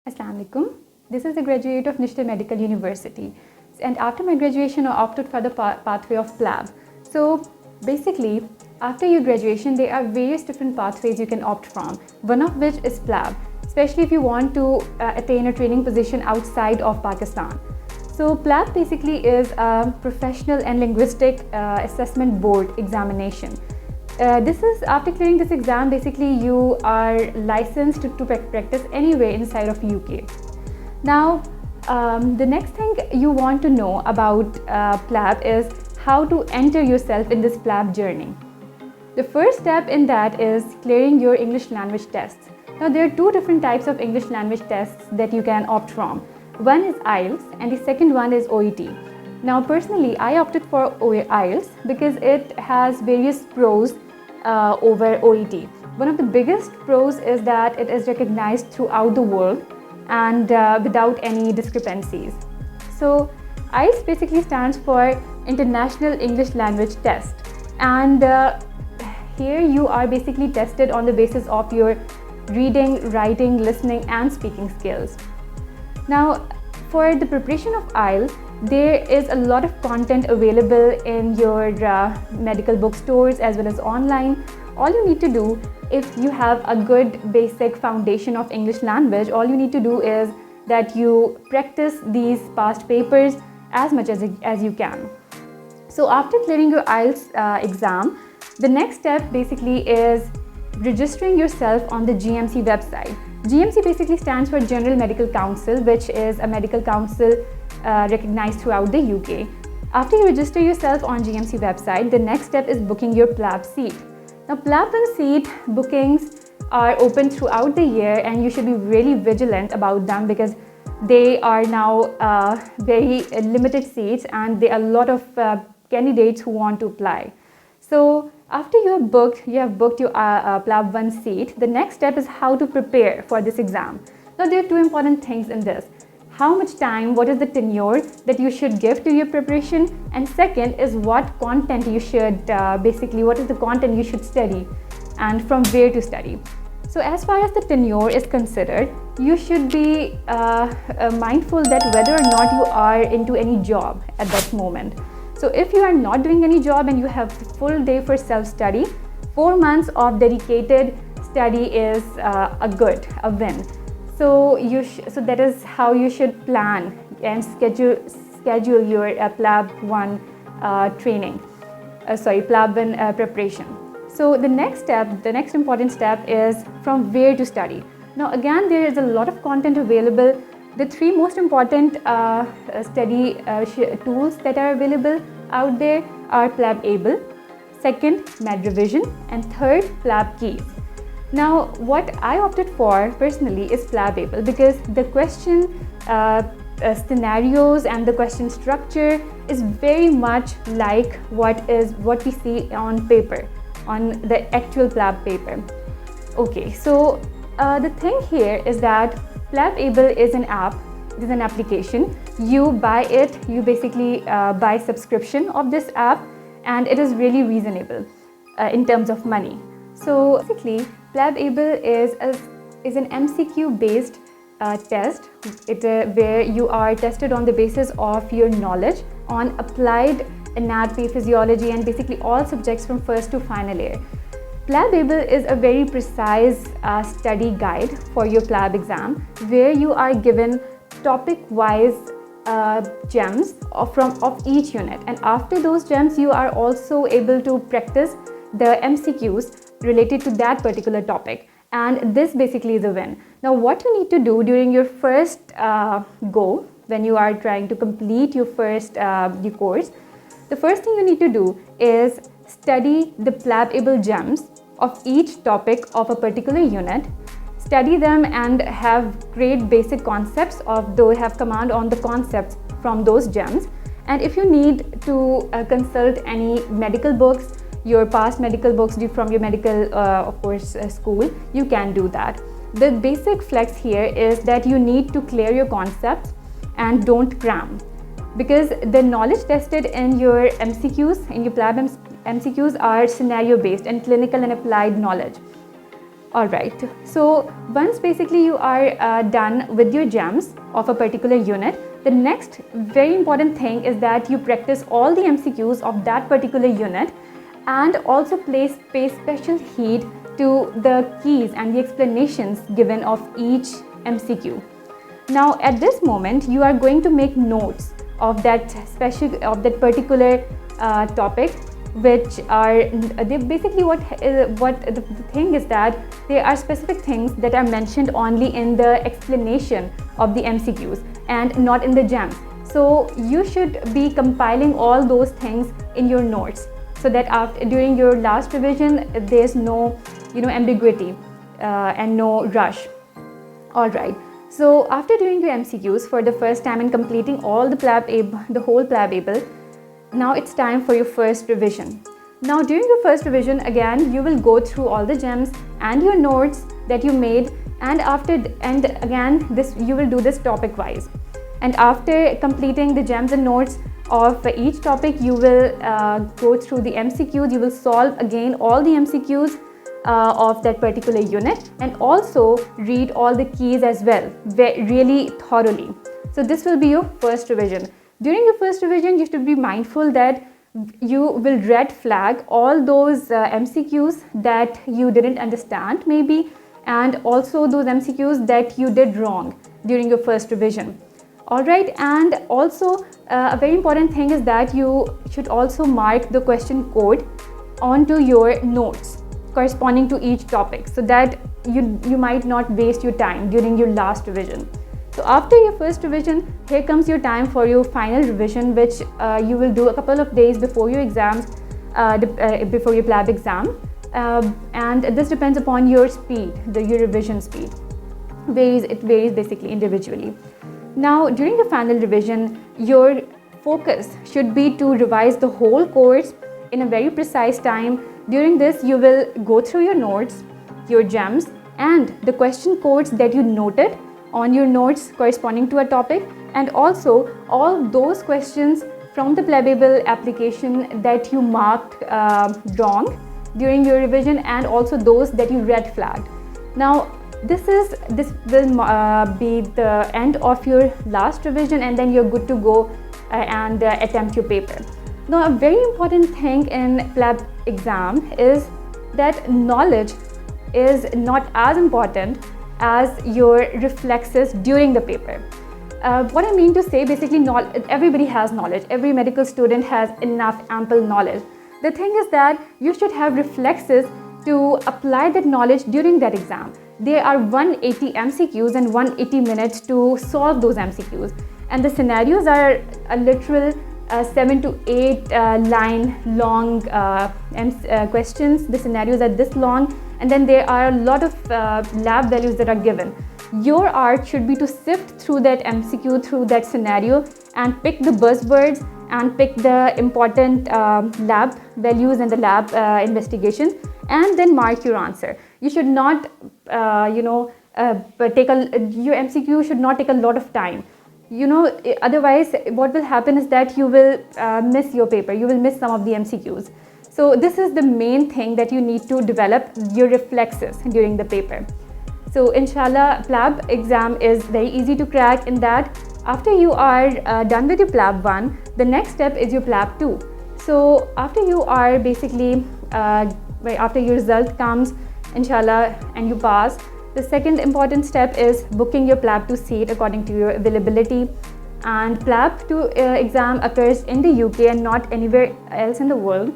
Assalamu alaikum. This is a graduate of Nishta Medical University, and after my graduation I opted for the pathway of PLAB. So basically, after your graduation there are various different pathways you can opt from, one of which is PLAB, especially if you want to attain a training position outside of Pakistan. So PLAB basically is a professional and linguistic assessment board examination. This is after clearing this exam, basically you are licensed to practice anywhere inside of UK. Now, the next thing you want to know about PLAB is how to enter yourself in this PLAB journey. The first step in that is clearing your English language tests. Now, there are two different types of English language tests that you can opt from. One is IELTS and the second one is OET. Now, personally, I opted for IELTS because it has various pros over OET. One of the biggest pros is that it is recognized throughout the world and without any discrepancies. So IELTS basically stands for International English Language Test, and here you are basically tested on the basis of your reading, writing, listening and speaking skills. Now, for the preparation of IELTS, there is a lot of content available in your medical bookstores as well as online. All you need to do, if you have a good basic foundation of English language, all you need to do is that you practice these past papers as much as you can. So after clearing your IELTS exam, the next step basically is registering yourself on the GMC website. GMC basically stands for General Medical Council, which is a medical council recognized throughout the UK. After you register yourself on GMC website, the next step is booking your PLAB seat. Now, PLAB seat bookings are open throughout the year and you should be really vigilant about them because they are now very limited seats and there are a lot of candidates who want to apply. So after you have booked your PLAB 1 seat, the next step is how to prepare for this exam. Now, there are two important things in this. How much time, what is the tenure that you should give to your preparation, and second is what content you should, what is the content you should study and from where to study. So as far as the tenure is considered, you should be mindful that whether or not you are into any job at that moment. So if you are not doing any job and you have full day for self-study, 4 months of dedicated study is a win. So that is how you should plan and schedule your PLAB 1 PLAB 1 preparation. So the next important step is from where to study. Now again, there is a lot of content available. The three most important study tools that are available out there are plabable, second MedRevision, and third PLAB Keys. Now, what I opted for personally is plabable because the question scenarios and the question structure is very much like what we see on paper, on the actual PLAB paper. Okay, so the thing here is that plabable is an app, it is an application. You buy it, you basically buy subscription of this app, and it is really reasonable in terms of money. So basically, plabable is an MCQ based test where you are tested on the basis of your knowledge on applied anatomy, physiology and basically all subjects from first to final year. Plabable is a very precise study guide for your PLAB exam where you are given topic wise gems of each unit, and after those gems you are also able to practice the MCQs related to that particular topic, and this basically is a win. Now, what you need to do during your first go, when you are trying to complete your first course, the first thing you need to do is study the plabable gems of each topic of a particular unit. Study them and have great basic concepts have command on the concepts from those gems. And if you need to consult any medical books, your past medical books from your medical school, you can do that. The basic flex here is that you need to clear your concepts and don't cram, because the knowledge tested in your MCQs, in your PLAB MCQs are scenario based and clinical and applied knowledge. Alright, so once basically you are done with your gems of a particular unit, the next very important thing is that you practice all the MCQs of that particular unit, and also pay special heed to the keys and the explanations given of each MCQ. Now at this moment you are going to make notes of that particular topic, which are they basically what the thing is that there are specific things that are mentioned only in the explanation of the MCQs and not in the gems. So you should be compiling all those things in your notes, so that during your last revision there's no ambiguity and no rush. All right. So after doing your MCQs for the first time and completing all the whole plabable, now it's time for your first revision. Now during your first revision, again you will go through all the gems and your notes that you made, and again you will do this topic wise. And after completing the gems and notes of each topic, you will go through the MCQs. You will solve again all the MCQs of that particular unit, and also read all the keys as well, really thoroughly. So this will be your first revision. During your first revision, you should be mindful that you will red flag all those MCQs that you didn't understand maybe, and also those MCQs that you did wrong during your first revision. All right, and also a very important thing is that you should also mark the question code onto your notes corresponding to each topic, so that you might not waste your time during your last revision. So after your first revision, here comes your time for your final revision, which you will do a couple of days before your exams, before your PLAB exam, and this depends upon your speed, your revision speed. It varies basically individually. Now during the final revision, your focus should be to revise the whole course in a very precise time. During this, you will go through your notes, your gems, and the question codes that you noted on your notes corresponding to a topic, and also all those questions from the plabable application that you marked wrong during your revision, and also those that you red flagged. Now this will be the end of your last revision, and then you're good to go and attempt your paper. Now a very important thing in PLAB exam is that knowledge is not as important as your reflexes during the paper. What I mean to say, basically everybody has knowledge. Every medical student has enough ample knowledge. The thing is that you should have reflexes to apply that knowledge during that exam. There are 180 MCQs and 180 minutes to solve those MCQs, and the scenarios are a literal 7 to 8 line long questions. The scenarios are this long, and then there are a lot of lab values that are given. Your art should be to sift through that MCQ, through that scenario, and pick the buzzwords and pick the important lab values and the lab investigations, and then mark your answer. You should not your MCQ should not take a lot of time. Otherwise what will happen is that you will miss your paper, you will miss some of the MCQs. So this is the main thing, that you need to develop your reflexes during the paper. So inshallah, PLAB exam is very easy to crack, in that after you are done with your PLAB 1, the next step is your PLAB 2. So after you are basically, after your result comes, inshallah, and you pass, the second important step is booking your PLAB 2 seat according to your availability. And PLAB 2 exam occurs in the UK and not anywhere else in the world.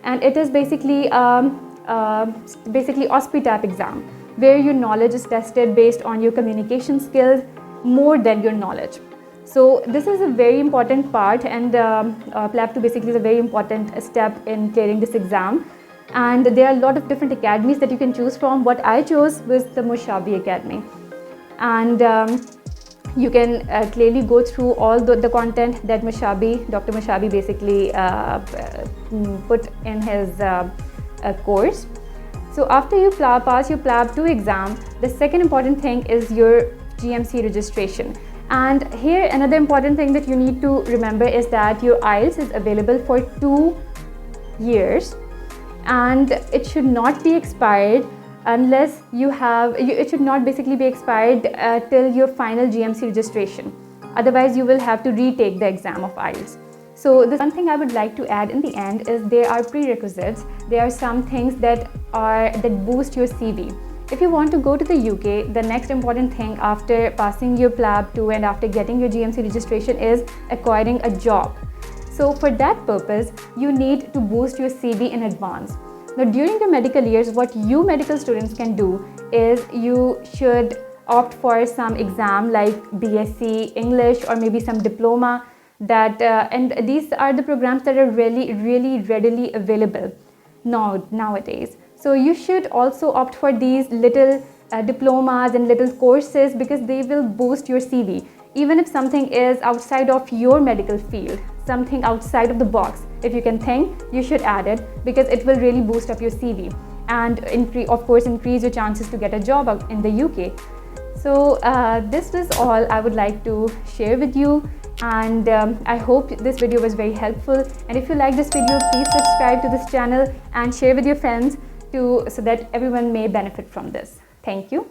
And it is basically OSPTAP exam, where your knowledge is tested based on your communication skills more than your knowledge. So this is a very important part, and PLAB 2 basically is a very important step in clearing this exam. And there are a lot of different academies that you can choose from. What I chose was the Mushabi Academy, and you can clearly go through all the content that Dr. Mushabi basically put in his course. So after you pass your PLAB 2 exam, the second important thing is your GMC registration. And here another important thing that you need to remember is that your IELTS is available for 2 years, and it should not be expired unless you have, it should not basically be expired till your final GMC registration. Otherwise, you will have to retake the exam of IELTS. So the one thing I would like to add in the end is there are prerequisites. There are some things that boost your CV. If you want to go to the UK, the next important thing after passing your PLAB 2 and after getting your GMC registration is acquiring a job. So for that purpose, you need to boost your CV in advance. Now during your medical years, what you medical students can do is you should opt for some exam like BSc English or maybe some diploma and these are the programs that are really readily available nowadays. So you should also opt for these little diplomas and little courses because they will boost your CV. Even if something is outside of your medical field, something outside of the box, if you can think, you should add it because it will really boost up your CV and of course increase your chances to get a job out in the UK. So this was all I would like to share with you, and I hope this video was very helpful. And if you like this video, please subscribe to this channel and share with your friends so that everyone may benefit from this. Thank you.